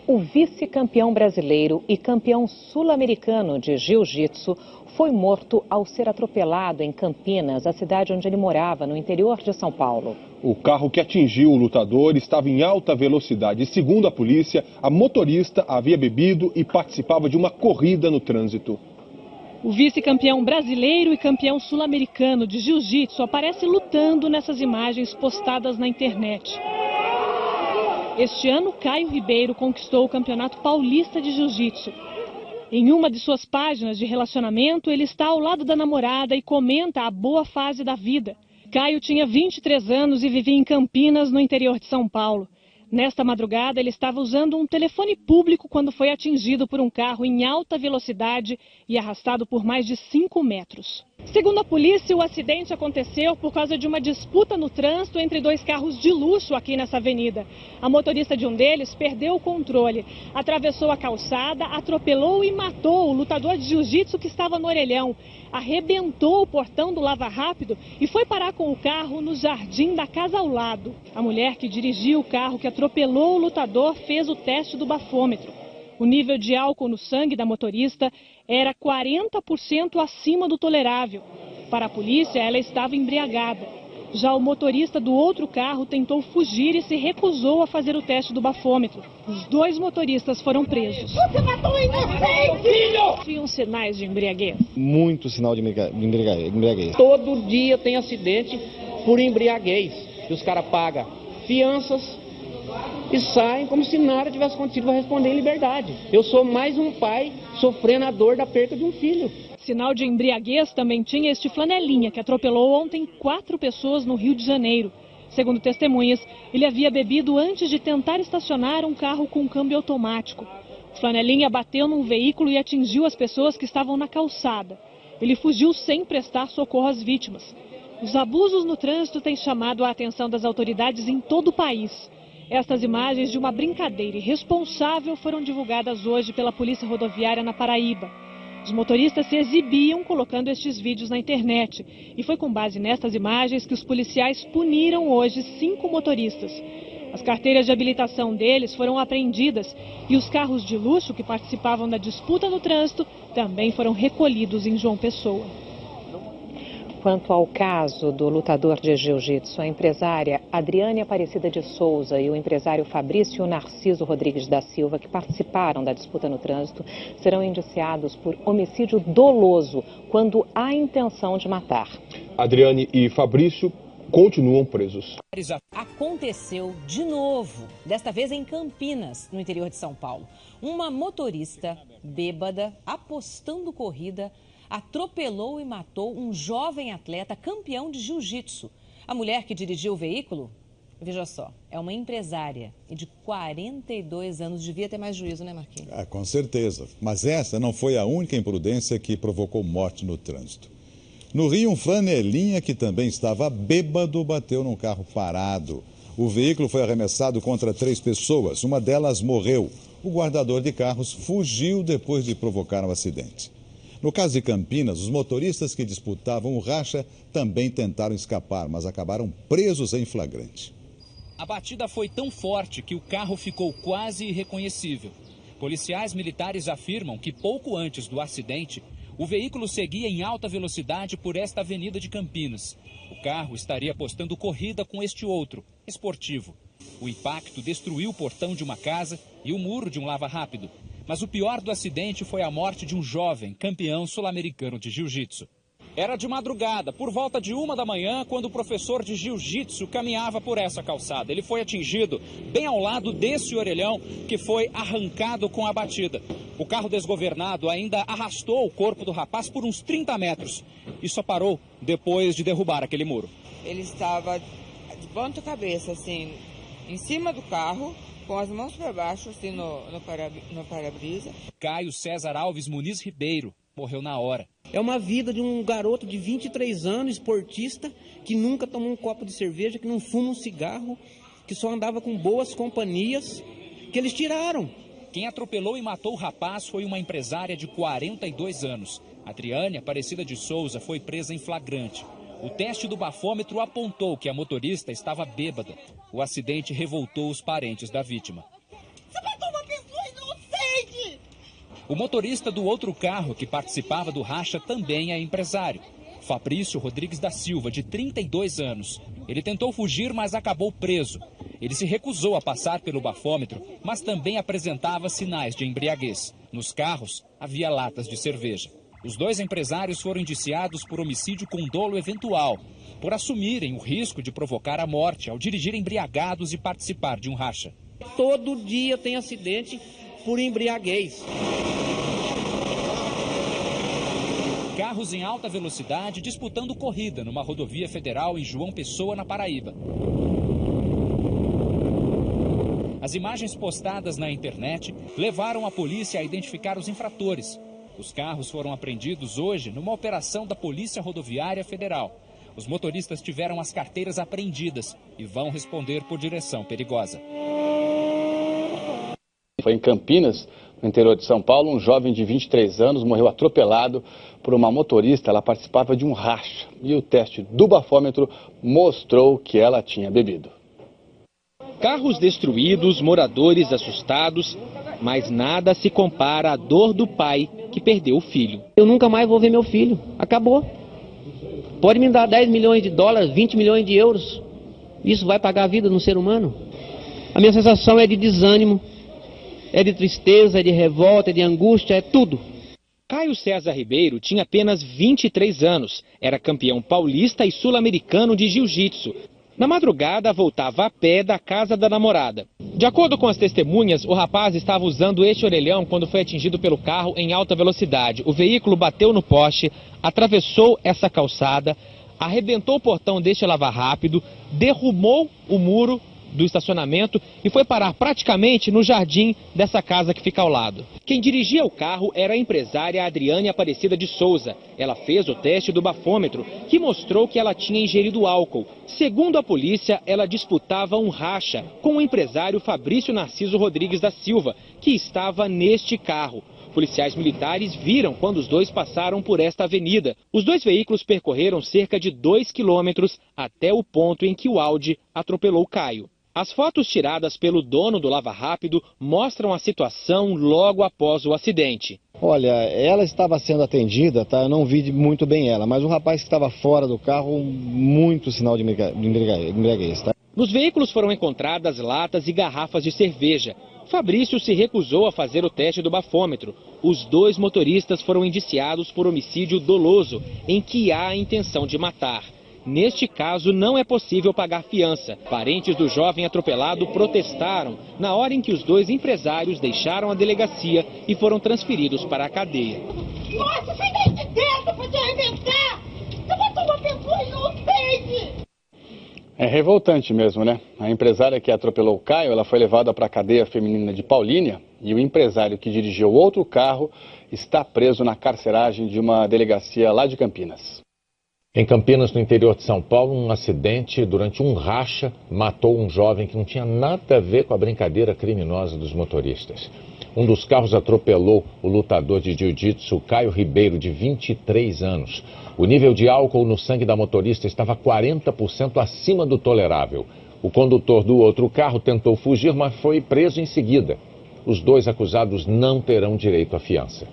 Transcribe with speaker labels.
Speaker 1: O vice-campeão brasileiro e campeão sul-americano de jiu-jitsu foi morto ao ser atropelado em Campinas, a cidade onde ele morava, no interior de São Paulo.
Speaker 2: O carro que atingiu o lutador estava em alta velocidade e, segundo a polícia, a motorista havia bebido e participava de uma corrida no trânsito.
Speaker 3: O vice-campeão brasileiro e campeão sul-americano de jiu-jitsu aparece lutando nessas imagens postadas na internet. Este ano, Caio Ribeiro conquistou o Campeonato Paulista de Jiu-Jitsu. Em uma de suas páginas de relacionamento, ele está ao lado da namorada e comenta a boa fase da vida. Caio tinha 23 anos e vivia em Campinas, no interior de São Paulo. Nesta madrugada, ele estava usando um telefone público quando foi atingido por um carro em alta velocidade e arrastado por mais de 5 metros. Segundo a polícia, o acidente aconteceu por causa de uma disputa no trânsito entre dois carros de luxo aqui nessa avenida. A motorista de um deles perdeu o controle, atravessou a calçada, atropelou e matou o lutador de jiu-jitsu que estava no orelhão. Arrebentou o portão do lava-rápido e foi parar com o carro no jardim da casa ao lado. A mulher que dirigiu o carro que atropelou o lutador fez o teste do bafômetro. O nível de álcool no sangue da motorista era 40% acima do tolerável. Para a polícia, ela estava embriagada. Já o motorista do outro carro tentou fugir e se recusou a fazer o teste do bafômetro. Os dois motoristas foram presos. Você matou um inocente, filho! Tinham sinais de embriaguez?
Speaker 4: Muito sinal de embriaguez.
Speaker 5: Todo dia tem acidente por embriaguez. E os caras pagam fianças e saem como se nada tivesse acontecido, vai responder em liberdade. Eu sou mais um pai sofrendo a dor da perda de um filho.
Speaker 3: Sinal de embriaguez também tinha este flanelinha que atropelou ontem 4 pessoas no Rio de Janeiro. Segundo testemunhas, ele havia bebido antes de tentar estacionar um carro com câmbio automático. O flanelinha bateu num veículo e atingiu as pessoas que estavam na calçada. Ele fugiu sem prestar socorro às vítimas. Os abusos no trânsito têm chamado a atenção das autoridades em todo o país. Estas imagens de uma brincadeira irresponsável foram divulgadas hoje pela Polícia Rodoviária na Paraíba. Os motoristas se exibiam colocando estes vídeos na internet. E foi com base nestas imagens que os policiais puniram hoje 5 motoristas. As carteiras de habilitação deles foram apreendidas e os carros de luxo que participavam da disputa no trânsito também foram recolhidos em João Pessoa.
Speaker 1: Quanto ao caso do lutador de jiu-jitsu, a empresária Adriane Aparecida de Souza e o empresário Fabrício Narciso Rodrigues da Silva, que participaram da disputa no trânsito, serão indiciados por homicídio doloso, quando há intenção de matar.
Speaker 2: Adriane e Fabrício continuam presos.
Speaker 6: Aconteceu de novo, desta vez em Campinas, no interior de São Paulo. Uma motorista bêbada, apostando corrida, atropelou e matou um jovem atleta campeão de jiu-jitsu. A mulher que dirigiu o veículo, veja só, é uma empresária e de 42 anos. Devia ter mais juízo, né, Marquinhos?
Speaker 7: Com certeza. Mas essa não foi a única imprudência que provocou morte no trânsito. No Rio, um flanelinha que também estava bêbado bateu num carro parado. O veículo foi arremessado contra 3 pessoas. Uma delas morreu. O guardador de carros fugiu depois de provocar um acidente. No caso de Campinas, os motoristas que disputavam o racha também tentaram escapar, mas acabaram presos em flagrante.
Speaker 8: A batida foi tão forte que o carro ficou quase irreconhecível. Policiais militares afirmam que pouco antes do acidente, o veículo seguia em alta velocidade por esta avenida de Campinas. O carro estaria apostando corrida com este outro, esportivo. O impacto destruiu o portão de uma casa e o muro de um lava-rápido. Mas o pior do acidente foi a morte de um jovem campeão sul-americano de jiu-jitsu. Era de madrugada, por volta de 1 da manhã, quando o professor de jiu-jitsu caminhava por essa calçada. Ele foi atingido bem ao lado desse orelhão que foi arrancado com a batida. O carro desgovernado ainda arrastou o corpo do rapaz por uns 30 metros e só parou depois de derrubar aquele muro.
Speaker 9: Ele estava de ponta cabeça, assim, em cima do carro, com as mãos para baixo, assim, no para-brisa.
Speaker 8: Caio César Alves Muniz Ribeiro morreu na hora.
Speaker 5: É uma vida de um garoto de 23 anos, esportista, que nunca tomou um copo de cerveja, que não fuma um cigarro, que só andava com boas companhias, que eles tiraram.
Speaker 8: Quem atropelou e matou o rapaz foi uma empresária de 42 anos. Adriane Aparecida de Souza foi presa em flagrante. O teste do bafômetro apontou que a motorista estava bêbada. O acidente revoltou os parentes da vítima.
Speaker 9: Você matou uma pessoa,
Speaker 8: O motorista do outro carro que participava do racha também é empresário. Fabrício Rodrigues da Silva, de 32 anos. Ele tentou fugir, mas acabou preso. Ele se recusou a passar pelo bafômetro, mas também apresentava sinais de embriaguez. Nos carros, havia latas de cerveja. Os dois empresários foram indiciados por homicídio com dolo eventual, por assumirem o risco de provocar a morte ao dirigir embriagados e participar de um racha.
Speaker 5: Todo dia tem acidente por embriaguez.
Speaker 8: Carros em alta velocidade disputando corrida numa rodovia federal em João Pessoa, na Paraíba. As imagens postadas na internet levaram a polícia a identificar os infratores. Os carros foram apreendidos hoje numa operação da Polícia Rodoviária Federal. Os motoristas tiveram as carteiras apreendidas e vão responder por direção perigosa.
Speaker 10: Foi em Campinas, no interior de São Paulo, um jovem de 23 anos morreu atropelado por uma motorista. Ela participava de um racha e o teste do bafômetro mostrou que ela tinha bebido.
Speaker 11: Carros destruídos, moradores assustados, mas nada se compara à dor do pai que perdeu o filho.
Speaker 5: Eu nunca mais vou ver meu filho. Acabou. Pode me dar 10 milhões de dólares, 20 milhões de euros. Isso vai pagar a vida de um ser humano? A minha sensação é de desânimo, é de tristeza, é de revolta, é de angústia, é tudo.
Speaker 11: Caio César Ribeiro tinha apenas 23 anos. Era campeão paulista e sul-americano de jiu-jitsu. Na madrugada, voltava a pé da casa da namorada. De acordo com as testemunhas, o rapaz estava usando este orelhão quando foi atingido pelo carro em alta velocidade. O veículo bateu no poste, atravessou essa calçada, arrebentou o portão deste lava-rápido, derrubou o muro do estacionamento e foi parar praticamente no jardim dessa casa que fica ao lado. Quem dirigia o carro era a empresária Adriane Aparecida de Souza. Ela fez o teste do bafômetro, que mostrou que ela tinha ingerido álcool. Segundo a polícia, ela disputava um racha com o empresário Fabrício Narciso Rodrigues da Silva, que estava neste carro. Policiais militares viram quando os dois passaram por esta avenida. Os dois veículos percorreram cerca de 2 quilômetros até o ponto em que o Audi atropelou Caio. As fotos tiradas pelo dono do Lava Rápido mostram a situação logo após o acidente.
Speaker 4: Olha, ela estava sendo atendida, tá? Eu não vi muito bem ela, mas o rapaz que estava fora do carro, muito sinal de embriaguez, tá?
Speaker 11: Nos veículos foram encontradas latas e garrafas de cerveja. Fabrício se recusou a fazer o teste do bafômetro. Os dois motoristas foram indiciados por homicídio doloso, em que há a intenção de matar. Neste caso, não é possível pagar fiança. Parentes do jovem atropelado protestaram na hora em que os dois empresários deixaram a delegacia e foram transferidos para a cadeia.
Speaker 12: Nossa, sai daí de dentro pra te arrebentar! Eu vou tomar pessoa inocente!
Speaker 10: É revoltante mesmo, né? A empresária que atropelou o Caio, ela foi levada para a cadeia feminina de Paulínia e o empresário que dirigiu outro carro está preso na carceragem de uma delegacia lá de Campinas.
Speaker 13: Em Campinas, no interior de São Paulo, um acidente durante um racha matou um jovem que não tinha nada a ver com a brincadeira criminosa dos motoristas. Um dos carros atropelou o lutador de jiu-jitsu Caio Ribeiro, de 23 anos. O nível de álcool no sangue da motorista estava 40% acima do tolerável. O condutor do outro carro tentou fugir, mas foi preso em seguida. Os dois acusados não terão direito à fiança.